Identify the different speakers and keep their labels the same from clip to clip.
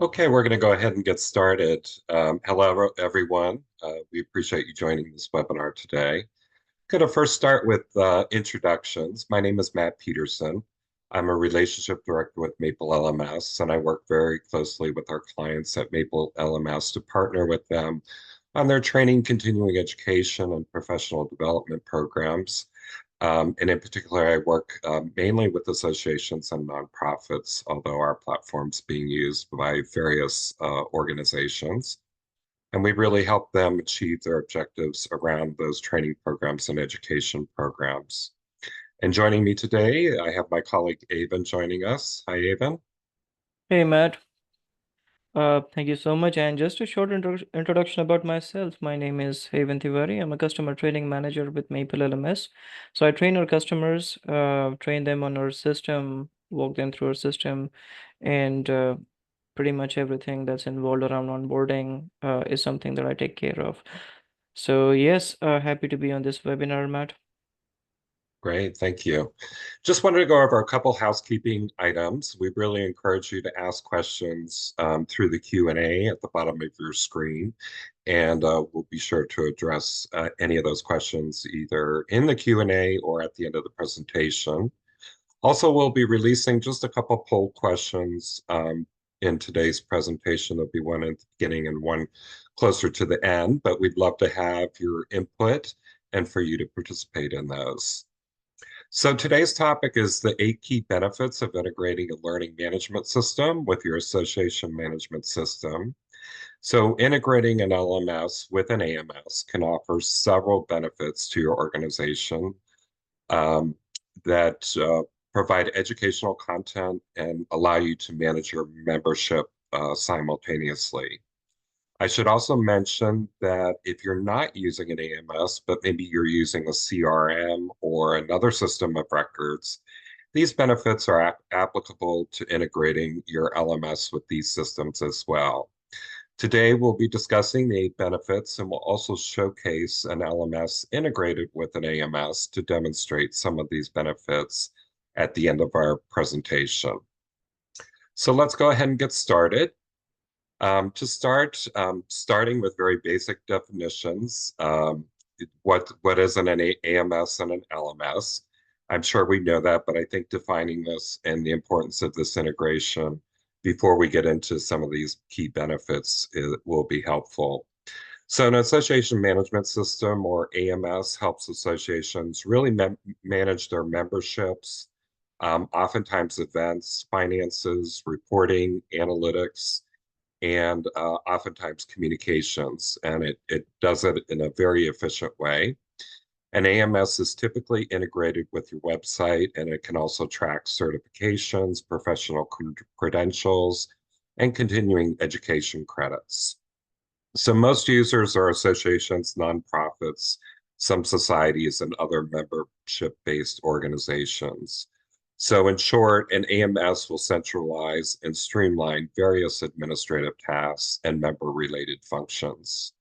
Speaker 1: Okay, we're going to go ahead and get started. Hello, everyone. We appreciate you joining this webinar today. Going to first start with introductions. My name is Matt Peterson. I'm a relationship director with MapleLMS, and I work very closely with our clients at MapleLMS to partner with them on their training, continuing education, and professional development programs. And in particular, I work mainly with associations and nonprofits, although our platform's being used by various organizations. And we really help them achieve their objectives around those training programs and education programs. And joining me today, I have my colleague Avin joining us. Hi, Avin.
Speaker 2: Hey Matt, thank you so much. And just a short introduction about myself. My name is Avin Tiwari. I'm a customer training manager with MapleLMS. So I train our customers, train them on our system, walk them through our system, and pretty much everything that's involved around onboarding is something that I take care of. So yes, happy to be on this webinar, Matt.
Speaker 1: Great, thank you. Just wanted to go over a couple housekeeping items. We really encourage you to ask questions through the Q&A at the bottom of your screen, and we'll be sure to address any of those questions either in the Q&A or at the end of the presentation. Also, we'll be releasing just a couple poll questions in today's presentation. There'll be one at the beginning and one closer to the end, but we'd love to have your input and for you to participate in those. So today's topic is the 8 key benefits of integrating a learning management system with your association management system. So integrating an LMS with an AMS can offer several benefits to your organization um, that provide educational content and allow you to manage your membership simultaneously. I should also mention that if you're not using an AMS, but maybe you're using a CRM or another system of records, these benefits are applicable to integrating your LMS with these systems as well. Today, we'll be discussing the 8 benefits, and we'll also showcase an LMS integrated with an AMS to demonstrate some of these benefits at the end of our presentation. So let's go ahead and get started. To start, starting with very basic definitions, what is an AMS and an LMS? I'm sure we know that, but I think defining this and the importance of this integration before we get into some of these key benefits will be helpful. So an association management system, or AMS, helps associations really manage their memberships, oftentimes events, finances, reporting, analytics, and oftentimes communications, and it does it in a very efficient way. An AMS is typically integrated with your website, and it can also track certifications, professional credentials, and continuing education credits. So most users are associations, nonprofits, some societies, and other membership-based organizations. So in short, an AMS will centralize and streamline various administrative tasks and member-related functions.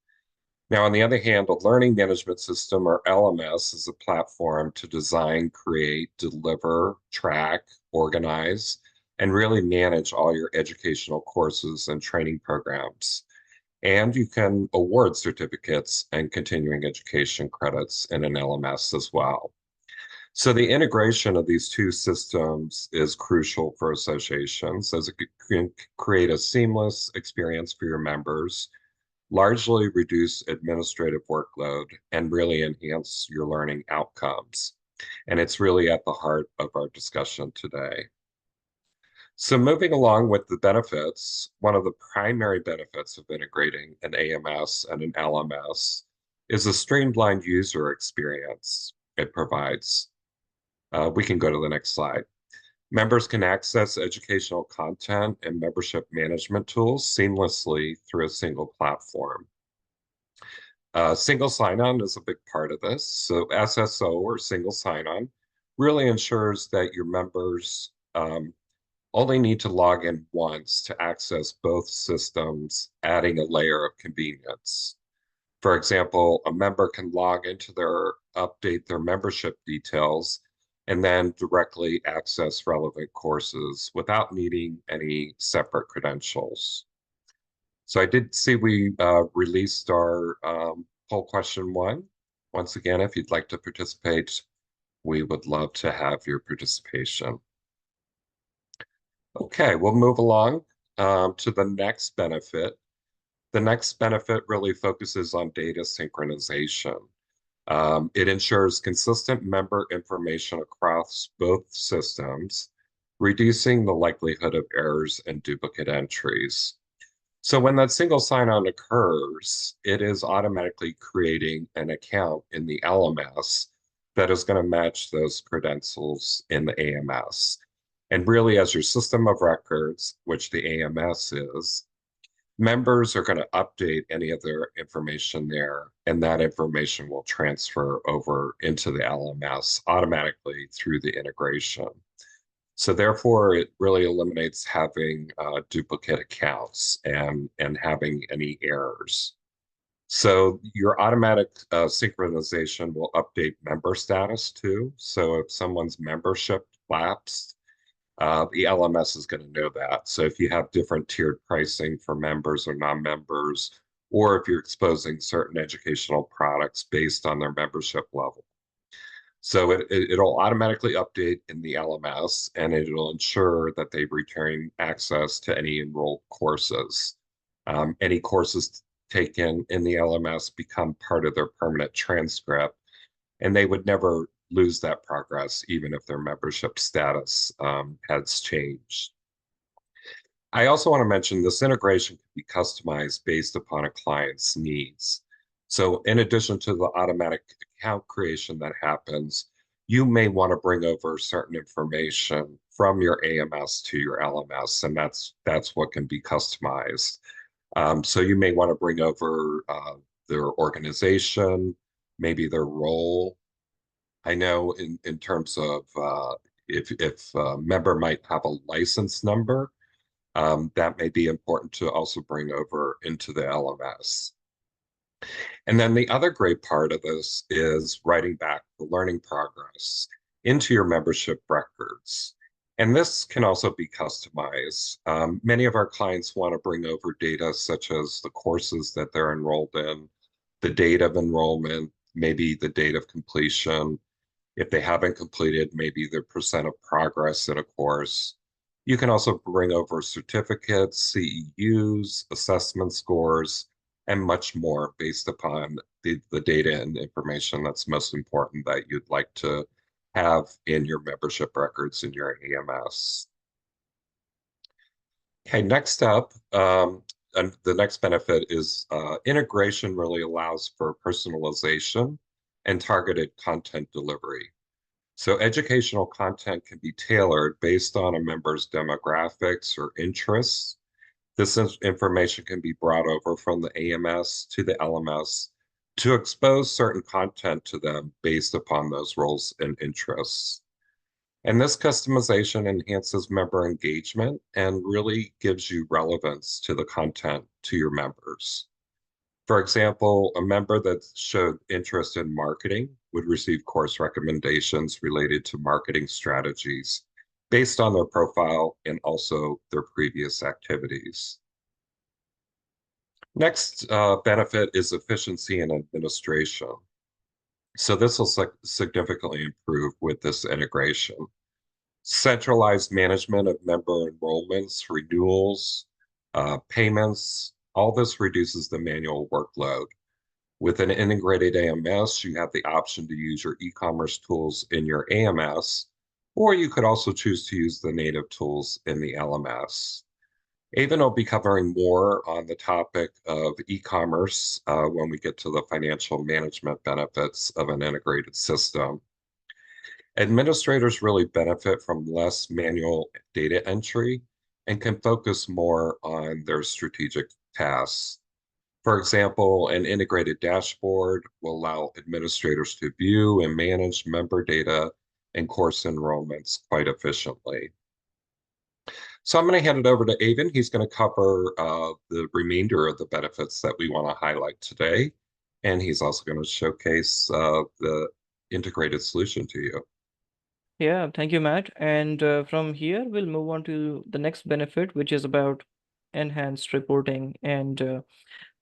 Speaker 1: Now, on the other hand, a learning management system, or LMS, is a platform to design, create, deliver, track, organize, and really manage all your educational courses and training programs. And you can award certificates and continuing education credits in an LMS as well. So the integration of these two systems is crucial for associations, as it can create a seamless experience for your members, largely reduce administrative workload, and really enhance your learning outcomes. And it's really at the heart of our discussion today. So moving along with the benefits, one of the primary benefits of integrating an AMS and an LMS is a streamlined user experience it provides. We can go to the next slide. Members can access educational content and membership management tools seamlessly through a single platform. Single sign-on is a big part of this. So SSO, or single sign-on, really ensures that your members only need to log in once to access both systems, adding a layer of convenience. For example, a member can log into update their membership details, and then directly access relevant courses without needing any separate credentials. So I did see we released our poll question one. Once again, if you'd like to participate, we would love to have your participation. Okay, we'll move along to the next benefit. The next benefit really focuses on data synchronization. It ensures consistent member information across both systems, reducing the likelihood of errors and duplicate entries. So when that single sign-on occurs, it is automatically creating an account in the LMS that is going to match those credentials in the AMS. And really, as your system of records, which the AMS is, members are going to update any of their information there, and that information will transfer over into the LMS automatically through the integration. So therefore, it really eliminates having duplicate accounts and having any errors. So your automatic synchronization will update member status too. So if someone's membership lapsed, the LMS is going to know that. So if you have different tiered pricing for members or non-members, or if you're exposing certain educational products based on their membership level. So it'll automatically update in the LMS, and it'll ensure that they return access to any enrolled courses. Any courses taken in the LMS become part of their permanent transcript, and they would never lose that progress, even if their membership status has changed. I also want to mention this integration can be customized based upon a client's needs. So in addition to the automatic account creation that happens, you may want to bring over certain information from your AMS to your LMS, and that's what can be customized. So you may want to bring over their organization, maybe their role. I know in terms of if a member might have a license number, that may be important to also bring over into the LMS. And then the other great part of this is writing back the learning progress into your membership records. And this can also be customized. Many of our clients want to bring over data such as the courses that they're enrolled in, the date of enrollment, maybe the date of completion. If they haven't completed, maybe their percent of progress in a course. You can also bring over certificates, CEUs, assessment scores, and much more based upon the data and information that's most important that you'd like to have in your membership records in your AMS. Okay, next up, and the next benefit is integration really allows for personalization and targeted content delivery. So educational content can be tailored based on a member's demographics or interests. This information can be brought over from the AMS to the LMS to expose certain content to them based upon those roles and interests. And this customization enhances member engagement and really gives you relevance to the content to your members. For example, a member that showed interest in marketing would receive course recommendations related to marketing strategies based on their profile and also their previous activities. Next benefit is efficiency and administration. So this will significantly improve with this integration. Centralized management of member enrollments, renewals, payments, all this reduces the manual workload. With an integrated AMS, you have the option to use your e-commerce tools in your AMS, or you could also choose to use the native tools in the LMS. Avin will be covering more on the topic of e-commerce when we get to the financial management benefits of an integrated system. Administrators really benefit from less manual data entry and can focus more on their strategic tasks. For example, an integrated dashboard will allow administrators to view and manage member data and course enrollments quite efficiently. So I'm going to hand it over to Avin. He's going to cover the remainder of the benefits that we want to highlight today. And he's also going to showcase the integrated solution to you.
Speaker 2: Yeah, thank you, Matt. And from here, we'll move on to the next benefit, which is about enhanced reporting and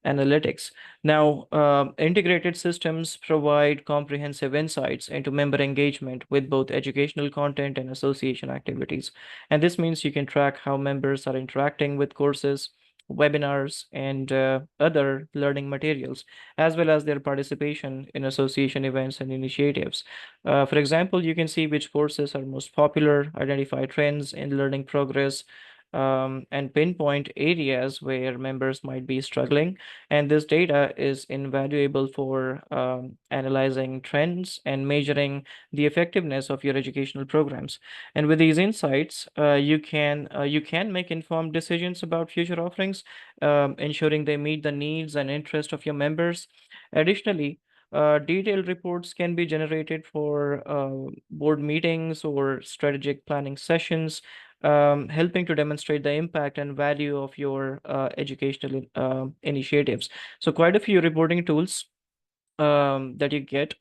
Speaker 2: analytics. Now, integrated systems provide comprehensive insights into member engagement with both educational content and association activities. And this means you can track how members are interacting with courses, webinars, and other learning materials, as well as their participation in association events and initiatives. For example, you can see which courses are most popular, identify trends in learning progress, and pinpoint areas where members might be struggling, and this data is invaluable for analyzing trends and measuring the effectiveness of your educational programs. And with these insights, you can make informed decisions about future offerings, ensuring they meet the needs and interest of your members. Additionally, detailed reports can be generated for board meetings or strategic planning sessions, helping to demonstrate the impact and value of your educational initiatives. So quite a few reporting tools that you get,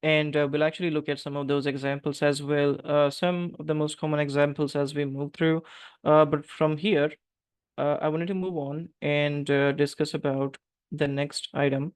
Speaker 2: and we'll actually look at some of those examples as well, some of the most common examples as we move through. But from here, I wanted to move on and discuss about the next item,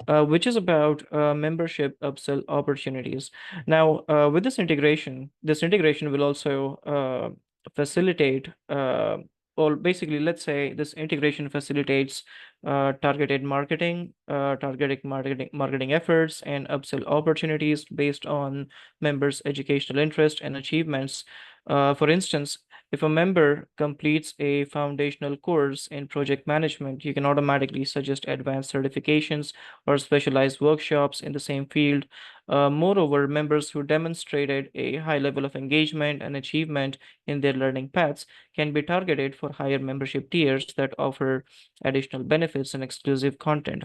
Speaker 2: which is about membership upsell opportunities. Now, with this integration will also facilitate, or basically, let's say this integration facilitates targeted marketing efforts, and upsell opportunities based on members' educational interest and achievements. For instance, if a member completes a foundational course in project management, you can automatically suggest advanced certifications or specialized workshops in the same field. Moreover, members who demonstrated a high level of engagement and achievement in their learning paths can be targeted for higher membership tiers that offer additional benefits and exclusive content.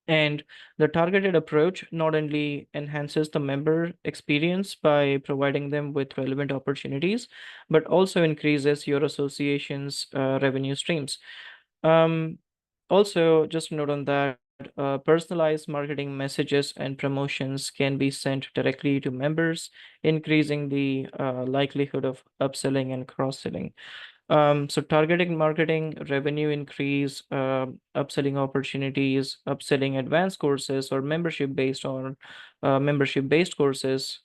Speaker 2: And the targeted approach not only enhances the member experience by providing them with relevant opportunities, but also increases your association's revenue streams. Um, Also, just a note on that, personalized marketing messages and promotions can be sent directly to members, increasing the likelihood of upselling and cross-selling. So targeting marketing, revenue increase, upselling opportunities, upselling advanced courses or membership-based courses,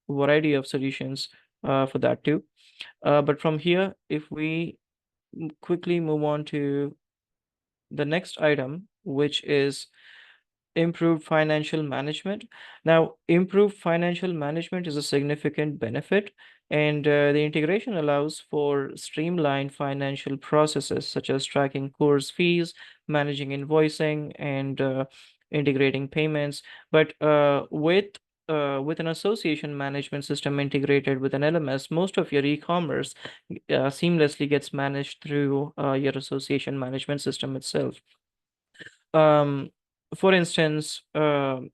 Speaker 2: variety of solutions for that too. But from here, if we quickly move on to the next item, which is improved financial management. Now, improved financial management is a significant benefit, and the integration allows for streamlined financial processes such as tracking course fees, managing invoicing, and integrating payments. But with an association management system integrated with an LMS, most of your e-commerce seamlessly gets managed through your association management system itself. Um, for instance, the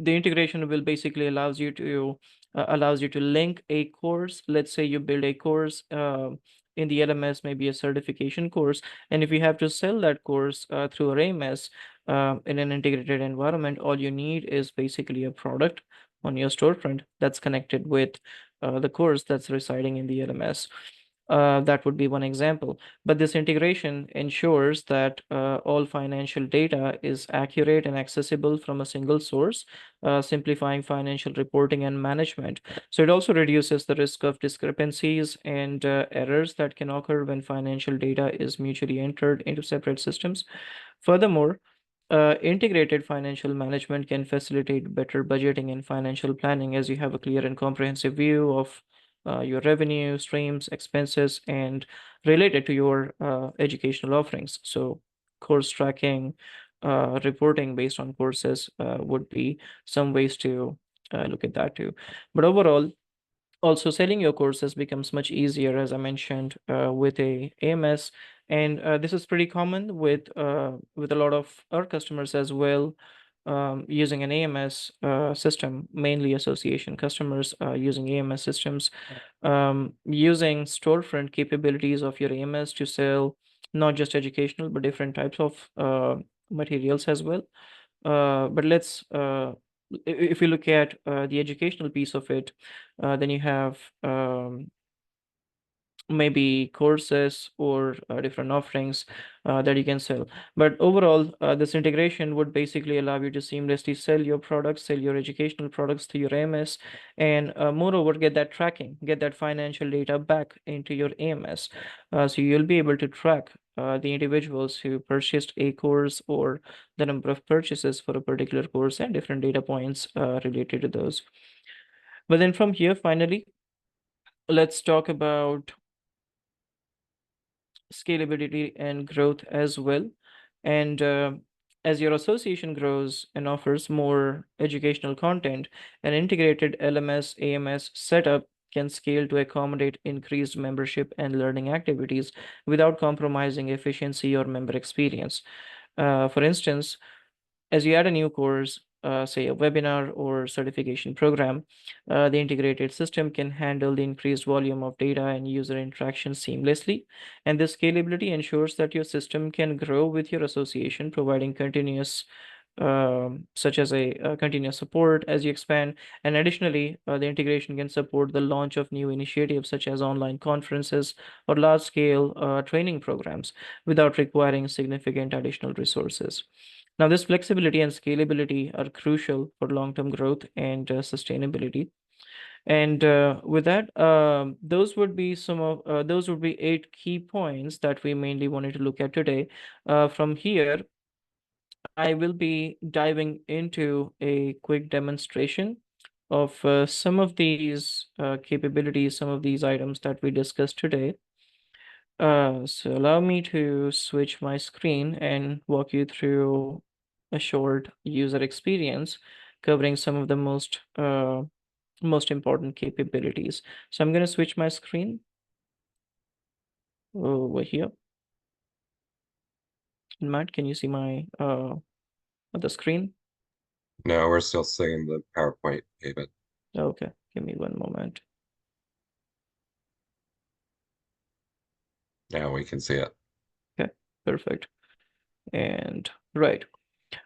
Speaker 2: integration will basically allows you to link a course. Let's say you build a course in the LMS, maybe a certification course, and if you have to sell that course through our AMS in an integrated environment, all you need is basically a product on your storefront that's connected with the course that's residing in the LMS. That would be one example. But this integration ensures that all financial data is accurate and accessible from a single source, simplifying financial reporting and management. So it also reduces the risk of discrepancies and errors that can occur when financial data is mutually entered into separate systems. Furthermore, integrated financial management can facilitate better budgeting and financial planning, as you have a clear and comprehensive view of your revenue streams, expenses, and related to your educational offerings. So, course tracking, reporting based on courses would be some ways to look at that too. But overall, also selling your courses becomes much easier, as I mentioned, with a AMS, and this is pretty common with a lot of our customers as well, using an AMS system, mainly association customers using AMS systems, using storefront capabilities of your AMS to sell not just educational but different types of materials as well. But let's if you look at the educational piece of it, then you have maybe courses or different offerings that you can sell. But overall, this integration would basically allow you to seamlessly sell your products, sell your educational products to your AMS, and moreover, get that tracking, get that financial data back into your AMS. So you'll be able to track the individuals who purchased a course or the number of purchases for a particular course and different data points related to those. But then from here, finally, let's talk about scalability and growth as well. And as your association grows and offers more educational content, an integrated LMS AMS setup can scale to accommodate increased membership and learning activities without compromising efficiency or member experience. For instance, as you add a new course, say a webinar or certification program, the integrated system can handle the increased volume of data and user interaction seamlessly. And this scalability ensures that your system can grow with your association, providing continuous, such as a continuous support as you expand. And additionally, the integration can support the launch of new initiatives such as online conferences or large-scale training programs without requiring significant additional resources. Now, this flexibility and scalability are crucial for long-term growth and sustainability. And with that, those would be 8 key points that we mainly wanted to look at today. From here, I will be diving into a quick demonstration of some of these capabilities, some of these items that we discussed today. So allow me to switch my screen and walk you through a short user experience covering some of the most important capabilities. So I'm going to switch my screen over here. Matt, can you see my the screen?
Speaker 1: No, we're still seeing the PowerPoint, David.
Speaker 2: Okay, give me one moment.
Speaker 1: Now we can see it.
Speaker 2: Okay, perfect. And right.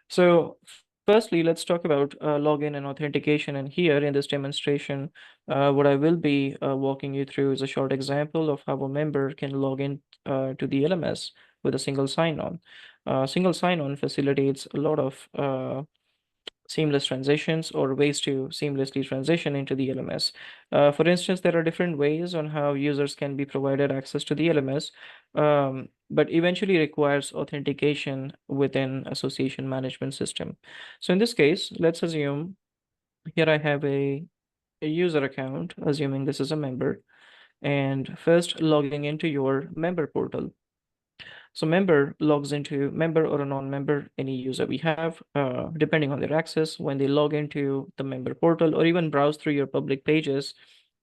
Speaker 2: So firstly, let's talk about login and authentication. And here in this demonstration, what I will be walking you through is a short example of how a member can log in to the LMS with a single sign-on. Single sign-on facilitates a lot of seamless transitions or ways to seamlessly transition into the LMS. For instance, there are different ways on how users can be provided access to the LMS, but eventually requires authentication within association management system. So in this case, let's assume here I have a user account, assuming this is a member, and first logging into your member portal. So member logs into member or a non-member, any user we have, depending on their access, when they log into the member portal or even browse through your public pages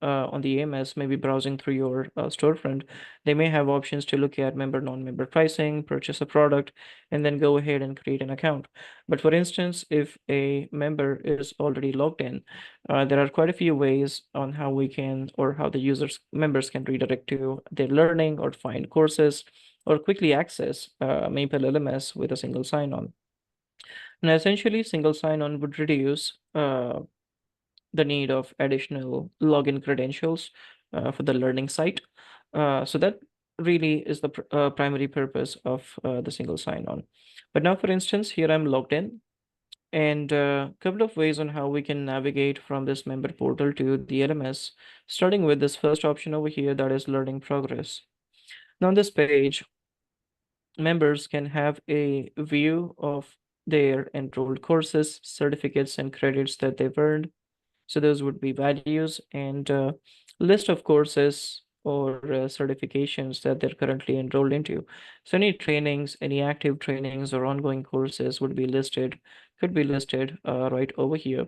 Speaker 2: on the AMS, maybe browsing through your storefront, they may have options to look at member, non-member pricing, purchase a product, and then go ahead and create an account. But for instance, if a member is already logged in, there are quite a few ways on how we can or how the members can redirect to their learning or find courses or quickly access MapleLMS with a single sign-on. Now, essentially, single sign-on would reduce the need of additional login credentials for the learning site. So that really is the primary purpose of the single sign-on. But now, for instance, here I'm logged in, and a couple of ways on how we can navigate from this member portal to the LMS, starting with this first option over here, that is learning progress. Now, on this page, members can have a view of their enrolled courses, certificates, and credits that they've earned. So those would be values and list of courses or certifications that they're currently enrolled into. So any trainings, any active trainings or ongoing courses would be listed, could be listed right over here.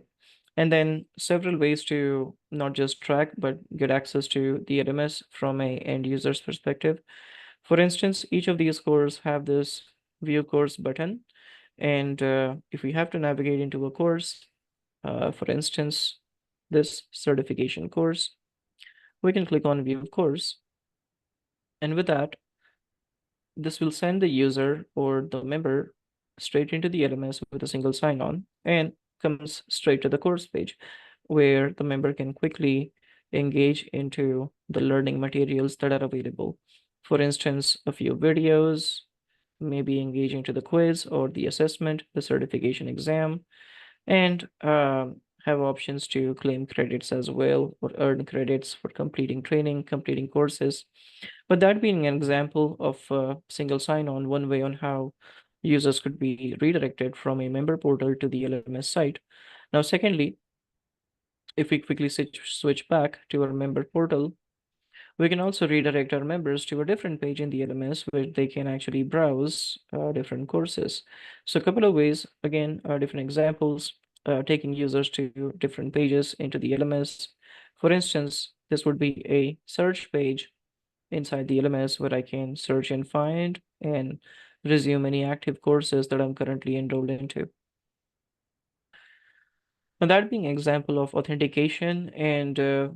Speaker 2: And then several ways to not just track, but get access to the LMS from a end user's perspective. For instance, each of these courses have this view course button. And if we have to navigate into a course, for instance, this certification course, we can click on view course. And with that, this will send the user or the member straight into the LMS with a single sign-on. And comes straight to the course page, where the member can quickly engage into the learning materials that are available. For instance, a few videos, maybe engaging to the quiz or the assessment, the certification exam, and have options to claim credits as well or earn credits for completing training, completing courses. But that being an example of single sign-on, one way on how users could be redirected from a member portal to the LMS site. Now, secondly, if we quickly switch back to our member portal, we can also redirect our members to a different page in the LMS where they can actually browse different courses. So a couple of ways, again, different examples, taking users to different pages into the LMS. For instance, this would be a search page inside the LMS where I can search and find and resume any active courses that I'm currently enrolled into. Now that being an example of authentication and uh,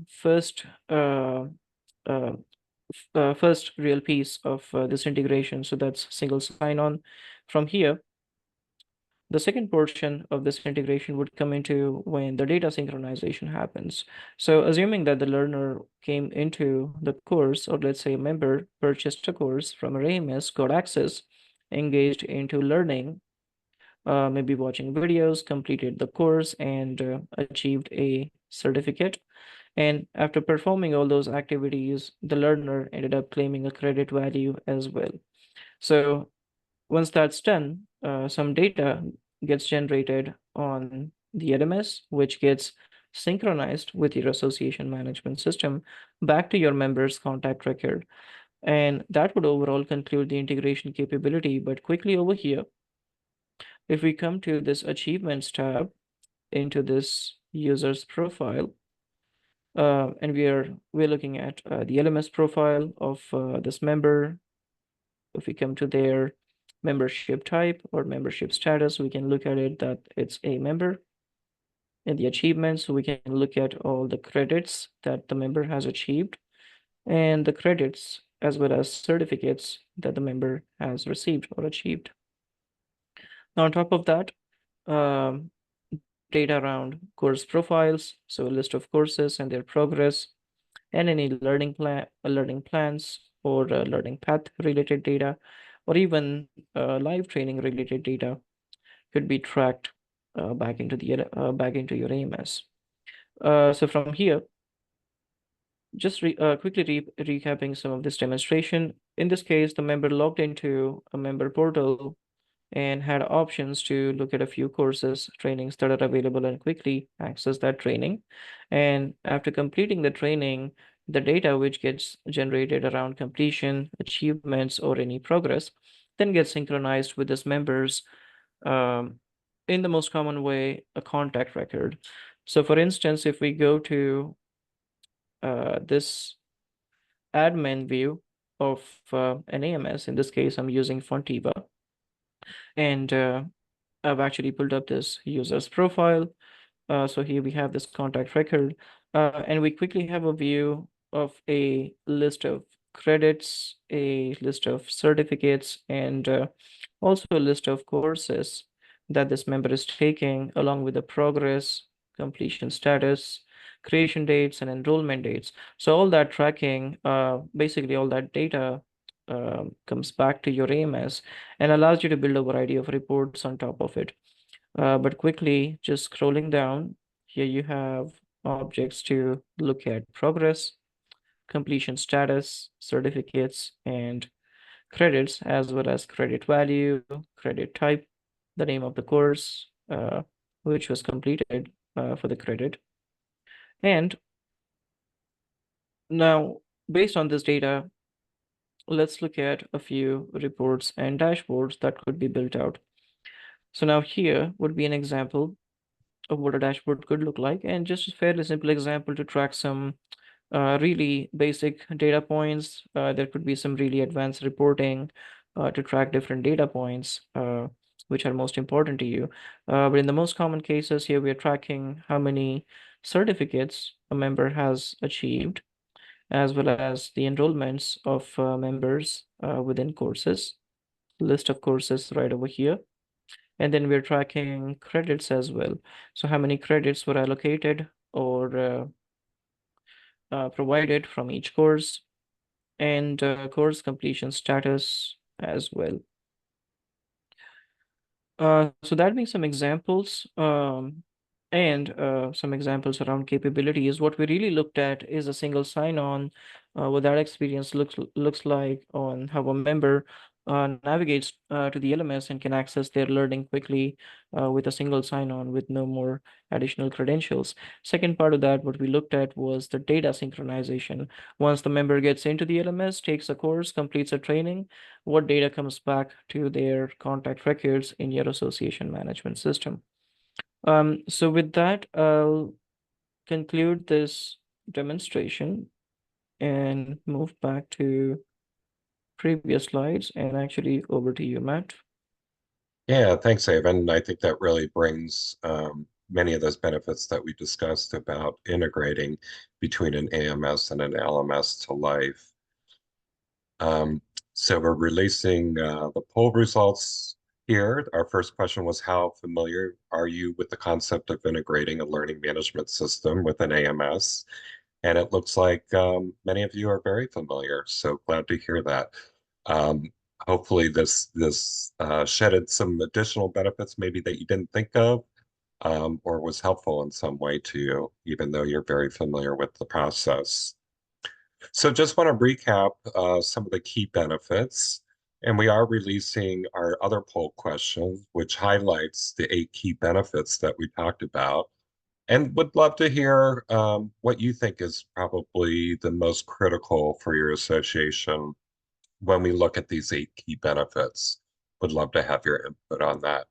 Speaker 2: first real piece of this integration. So that's single sign-on. From here, the second portion of this integration would come into when the data synchronization happens. So assuming that the learner came into the course, or let's say a member purchased a course from our AMS, got access, engaged into learning, maybe watching videos, completed the course, and achieved a certificate. And after performing all those activities, the learner ended up claiming a credit value as well. So once that's done, some data gets generated on the LMS, which gets synchronized with your association management system back to your member's contact record. And that would overall conclude the integration capability. But quickly over here, if we come to this achievements tab into this user's profile, and we're looking at the LMS profile of this member. If we come to their membership type or membership status, we can look at it that it's a member. In the achievements, we can look at all the credits that the member has achieved and the credits as well as certificates that the member has received or achieved. Now, on top of that, um, data around course profiles, so a list of courses and their progress, and any learning plans or learning path related data, or even live training related data could be tracked back into your AMS. So from here, just quickly recapping some of this demonstration. In this case, the member logged into a member portal and had options to look at a few courses, trainings that are available and quickly access that training. And after completing the training, the data which gets generated around completion, achievements, or any progress then gets synchronized with this member's, um, in the most common way, a contact record. So for instance, if we go to this admin view of an AMS, in this case, I'm using Fontiva, and I've actually pulled up this user's profile. So here we have this contact record, and we quickly have a view of a list of credits, a list of certificates, and also a list of courses that this member is taking, along with the progress, completion status, creation dates, and enrollment dates. So all that tracking, basically all that data comes back to your AMS and allows you to build a variety of reports on top of it. But quickly, just scrolling down, here you have objects to look at progress, completion status, certificates, and credits, as well as credit value, credit type, the name of the course, which was completed for the credit. And now, based on this data, let's look at a few reports and dashboards that could be built out. So now here would be an example of what a dashboard could look like, and just a fairly simple example to track some really basic data points. There could be some really advanced reporting to track different data points, which are most important to you. But in the most common cases here, we are tracking how many certificates a member has achieved, as well as the enrollments of members within courses, list of courses right over here. And then we're tracking credits as well. So how many credits were allocated or provided from each course, and course completion status as well. So that being some examples, and some examples around capabilities. What we really looked at is a single sign-on, what that experience looks like on how a member navigates to the LMS and can access their learning quickly with a single sign-on with no more additional credentials. Second part of that, what we looked at was the data synchronization. Once the member gets into the LMS, takes a course, completes a training, what data comes back to their contact records in your association management system. So with that, I'll conclude this demonstration and move back to previous slides, and actually over to you, Matt.
Speaker 1: Yeah, thanks, Avin. I think that really brings many of those benefits that we discussed about integrating between an AMS and an LMS to life. Um, so we're releasing the poll results here. Our first question was, how familiar are you with the concept of integrating a learning management system with an AMS? And it looks like many of you are very familiar. So glad to hear that. Um, Hopefully this shedded some additional benefits maybe that you didn't think of, or was helpful in some way to you, even though you're very familiar with the process. So just want to recap some of the key benefits. And we are releasing our other poll question, which highlights the 8 key benefits that we talked about. And would love to hear what you think is probably the most critical for your association when we look at these 8 key benefits. Would love to have your input on that.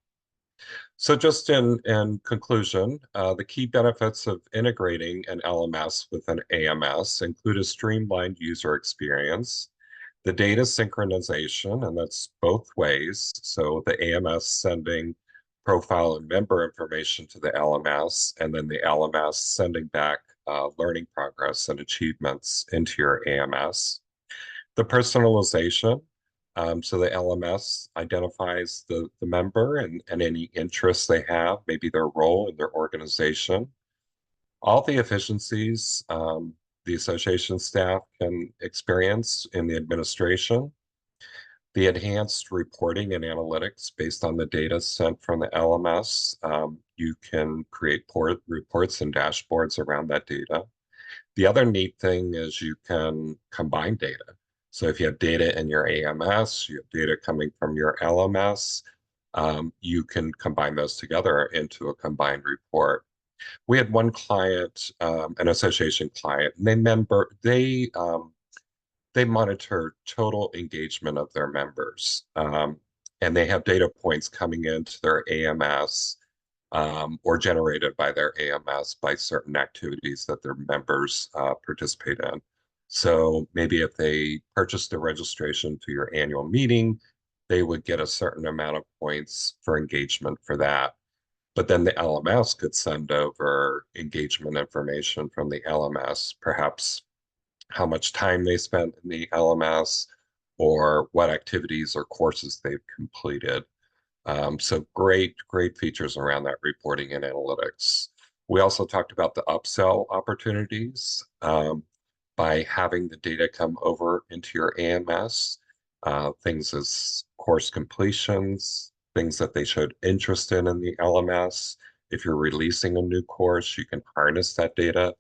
Speaker 1: So just in conclusion, the key benefits of integrating an LMS with an AMS include a streamlined user experience, the data synchronization, and that's both ways. So the AMS sending profile and member information to the LMS, and then the LMS sending back learning progress and achievements into your AMS. The personalization, so the LMS identifies the member and any interests they have, maybe their role in their organization. All the efficiencies the association staff can experience in the administration, the enhanced reporting and analytics based on the data sent from the LMS. You can create reports and dashboards around that data. The other neat thing is you can combine data. So if you have data in your AMS, you have data coming from your LMS, you can combine those together into a combined report. We had one client, an association client, and they monitor total engagement of their members, and they have data points coming into their AMS or generated by their AMS by certain activities that their members participate in. So maybe if they purchased a registration to your annual meeting, they would get a certain amount of points for engagement for that. But then the LMS could send over engagement information from the LMS, perhaps how much time they spent in the LMS or what activities or courses they've completed. So great features around that reporting and analytics. We also talked about the upsell opportunities by having the data come over into your AMS, things as course completions, things that they showed interest in the LMS. If you're releasing a new course, you can harness that data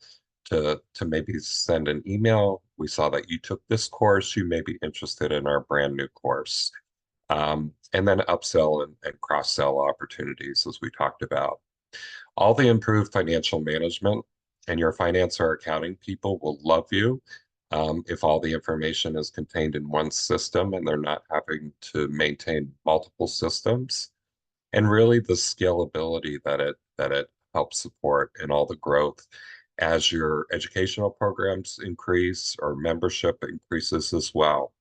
Speaker 1: to maybe send an email. We saw that you took this course, you may be interested in our brand new course. And then upsell and cross-sell opportunities, as we talked about. All the improved financial management, and your finance or accounting people will love you if all the information is contained in one system and they're not having to maintain multiple systems. And really the scalability that it helps support and all the growth as your educational programs increase or membership increases as well.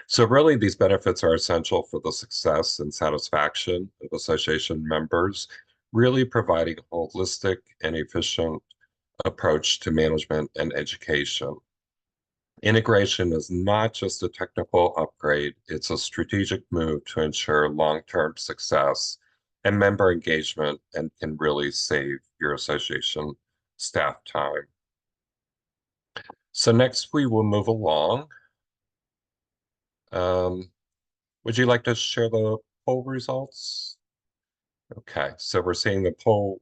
Speaker 1: So really, these benefits are essential for the success and satisfaction of association members, really providing a holistic and efficient approach to management and education. Integration is not just a technical upgrade, it's a strategic move to ensure long-term success and member engagement and can really save your association staff time. So next we will move along. Um, would you like to share the poll results? Okay, so we're seeing the poll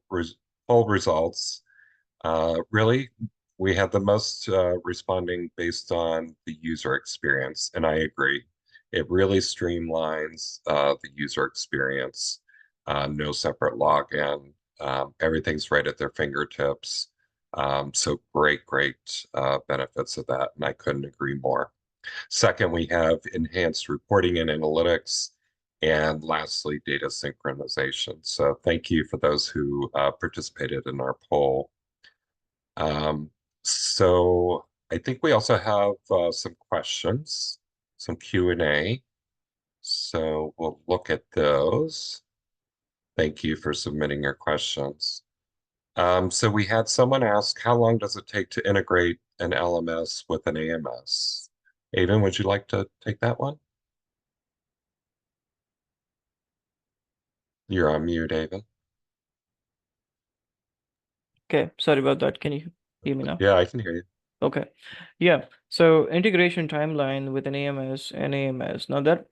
Speaker 1: results. Really, we had the most responding based on the user experience, and I agree. It really streamlines the user experience. No separate login. Everything's right at their fingertips. So great benefits of that, and I couldn't agree more. Second, we have enhanced reporting and analytics. And lastly, data synchronization. So thank you for those who participated in our poll. Um, so I think we also have some questions, some Q&A. So we'll look at those. Thank you for submitting your questions. So we had someone ask, how long does it take to integrate an LMS with an AMS? Avin, would you like to take that one? You're on mute, Avin.
Speaker 2: Okay, sorry about that. Can you hear me now?
Speaker 1: Yeah, I can hear you.
Speaker 2: Okay. Yeah. So integration timeline with an AMS and AMS. Now that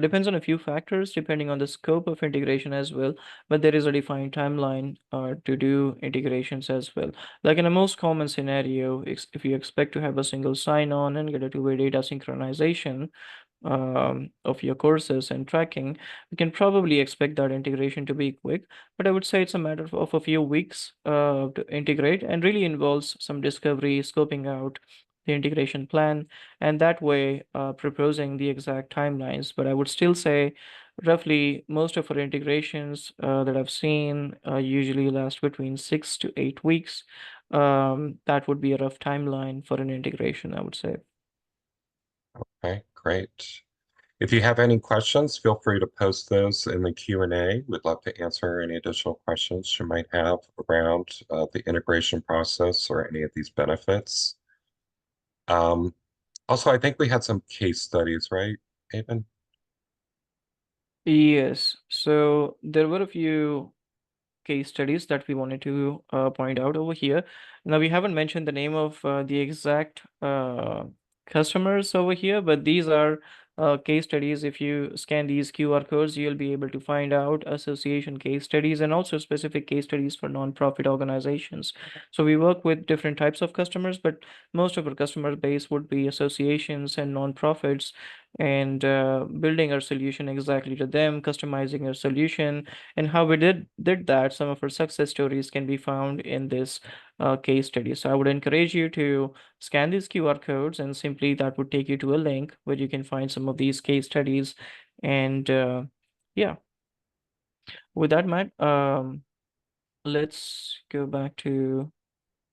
Speaker 2: depends on a few factors depending on the scope of integration as well, but there is a defined timeline to do integrations as well. Like in a most common scenario, if you expect to have a single sign-on and get a two-way data synchronization, of your courses and tracking, we can probably expect that integration to be quick. But I would say it's a matter of a few weeks to integrate and really involves some discovery, scoping out the integration plan, and that way proposing the exact timelines. But I would still say roughly most of our integrations that I've seen usually last between 6 to 8 weeks. That would be a rough timeline for an integration, I would say.
Speaker 1: Okay, great. If you have any questions, feel free to post those in the Q&A. We'd love to answer any additional questions you might have around the integration process or any of these benefits. Um, Also, I think we had some case studies, right, Avin?
Speaker 2: Yes, so there were a few case studies that we wanted to point out over here. Now, we haven't mentioned the name of the exact customers over here, but these are case studies. If you scan these QR codes, you'll be able to find out association case studies and also specific case studies for nonprofit organizations. So we work with different types of customers, but most of our customer base would be associations and nonprofits, and building our solution exactly to them, customizing our solution and how we did that. Some of our success stories can be found in this case study. So I would encourage you to scan these QR codes, and simply that would take you to a link where you can find some of these case studies. And yeah, with that, Matt, let's go back to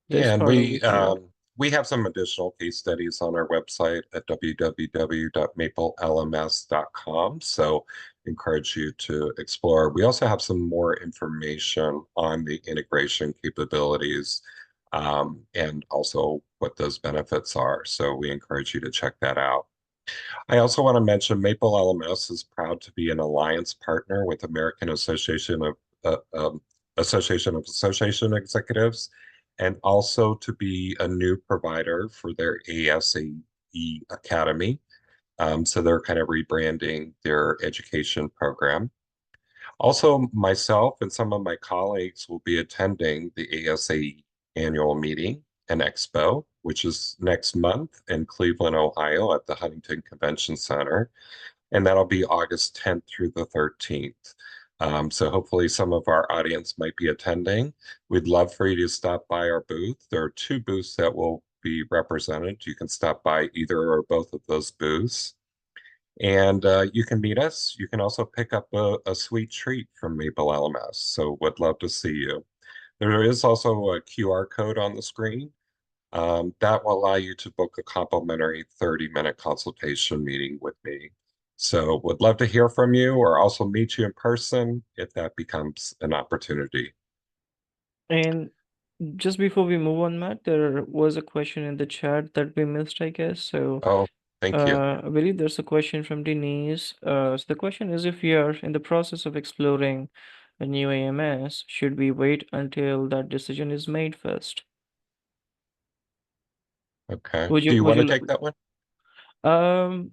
Speaker 2: this
Speaker 1: Yeah, and
Speaker 2: part over here.
Speaker 1: we have some additional case studies on our website at www.MapleLMS.com. So encourage you to explore. We also have some more information on the integration capabilities and also what those benefits are. So we encourage you to check that out. I also want to mention MapleLMS is proud to be an alliance partner with American Association of Association Executives, and also to be a new provider for their ASAE Academy. So they're kind of rebranding their education program. Also, myself and some of my colleagues will be attending the ASAE annual meeting and expo, which is next month in Cleveland, Ohio at the Huntington Convention Center. And that'll be August 10th through the 13th. So hopefully some of our audience might be attending. We'd love for you to stop by our booth. There are two booths that will be represented. You can stop by either or both of those booths. And you can meet us. You can also pick up a sweet treat from MapleLMS. So would love to see you. There is also a QR code on the screen that will allow you to book a complimentary 30-minute consultation meeting with me. So would love to hear from you or also meet you in person if that becomes an opportunity.
Speaker 2: And just before we move on, Matt, there was a question in the chat that we missed, I guess. So,
Speaker 1: Oh, thank you.
Speaker 2: I believe there's a question from Denise. So the question is, if we are in the process of exploring a new AMS, should we wait until that decision is made first?
Speaker 1: Okay. Do you
Speaker 2: Would
Speaker 1: want
Speaker 2: you
Speaker 1: to
Speaker 2: like?
Speaker 1: take that one?
Speaker 2: Um,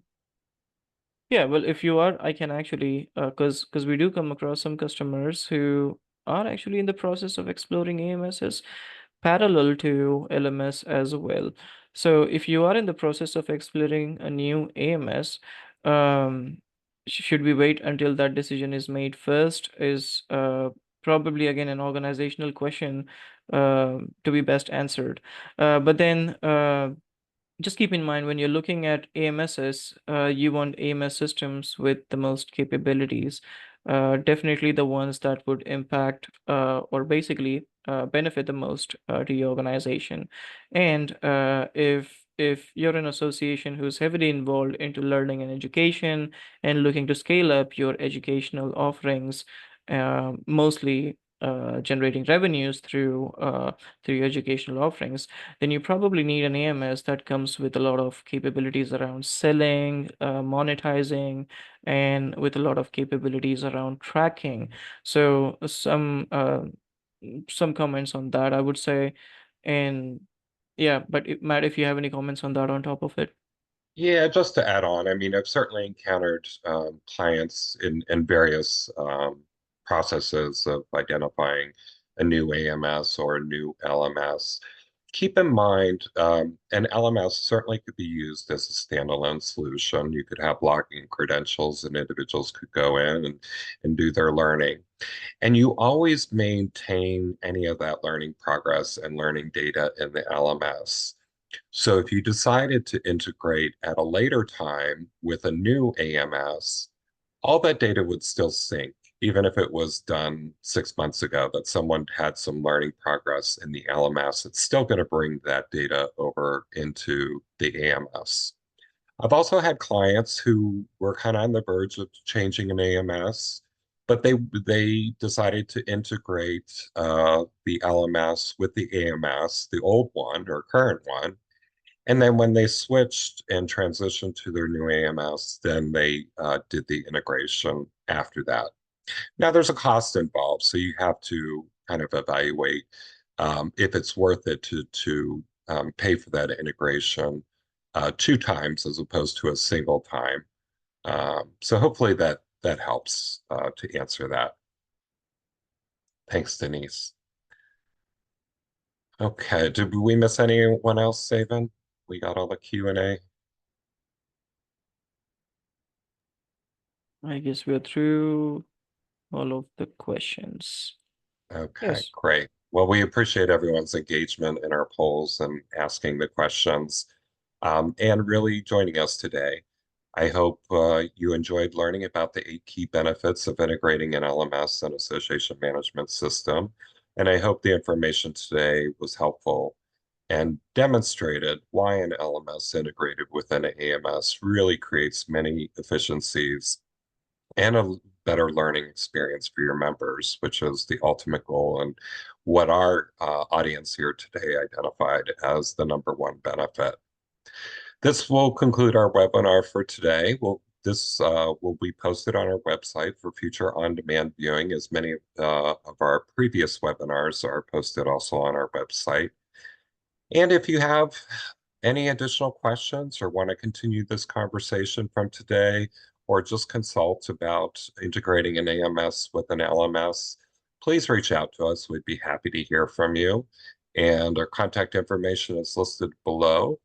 Speaker 2: Yeah, well, if you are, I can actually, because we do come across some customers who are actually in the process of exploring AMSs parallel to LMS as well. So if you are in the process of exploring a new AMS, should we wait until that decision is made first? Is probably again an organizational question to be best answered. But then just keep in mind when you're looking at AMSs, you want AMS systems with the most capabilities. Definitely the ones that would impact or basically benefit the most to your organization. And if you're an association who's heavily involved into learning and education and looking to scale up your educational offerings, mostly generating revenues through your educational offerings, then you probably need an AMS that comes with a lot of capabilities around selling, monetizing, and with a lot of capabilities around tracking. So some comments on that, I would say. And yeah, but Matt, if you have any comments on that on top of it.
Speaker 1: Yeah, just to add on, I mean, I've certainly encountered clients in various processes of identifying a new AMS or a new LMS. Keep in mind, an LMS certainly could be used as a standalone solution. You could have login credentials and individuals could go in and do their learning. And you always maintain any of that learning progress and learning data in the LMS. So if you decided to integrate at a later time with a new AMS, all that data would still sync, even if it was done 6 months ago, that someone had some learning progress in the LMS. It's still going to bring that data over into the AMS. I've also had clients who were kind of on the verge of changing an AMS, but they decided to integrate the LMS with the AMS, the old one or current one, and then when they switched and transitioned to their new AMS, then they did the integration after that. Now there's a cost involved, so you have to kind of evaluate if it's worth it to pay for that integration 2 times as opposed to a single time. So hopefully that helps to answer that. Thanks, Denise. Okay, did we miss anyone else, Savin? We got all the Q&A.
Speaker 2: I guess we're through all of the questions.
Speaker 1: Okay,
Speaker 2: Yes.
Speaker 1: great. Well, we appreciate everyone's engagement in our polls and asking the questions, and really joining us today. I hope you enjoyed learning about the 8 key benefits of integrating an LMS and association management system. And I hope the information today was helpful and demonstrated why an LMS integrated within an AMS really creates many efficiencies and a better learning experience for your members, which is the ultimate goal and what our audience here today identified as the #1 benefit. This will conclude our webinar for today. This will be posted on our website for future on-demand viewing, as many of our previous webinars are posted also on our website. And if you have any additional questions or want to continue this conversation from today, or just consult about integrating an AMS with an LMS, please reach out to us. We'd be happy to hear from you. And our contact information is listed below.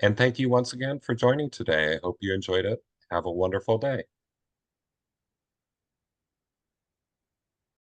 Speaker 1: And thank you once again for joining today. I hope you enjoyed it. Have a wonderful day.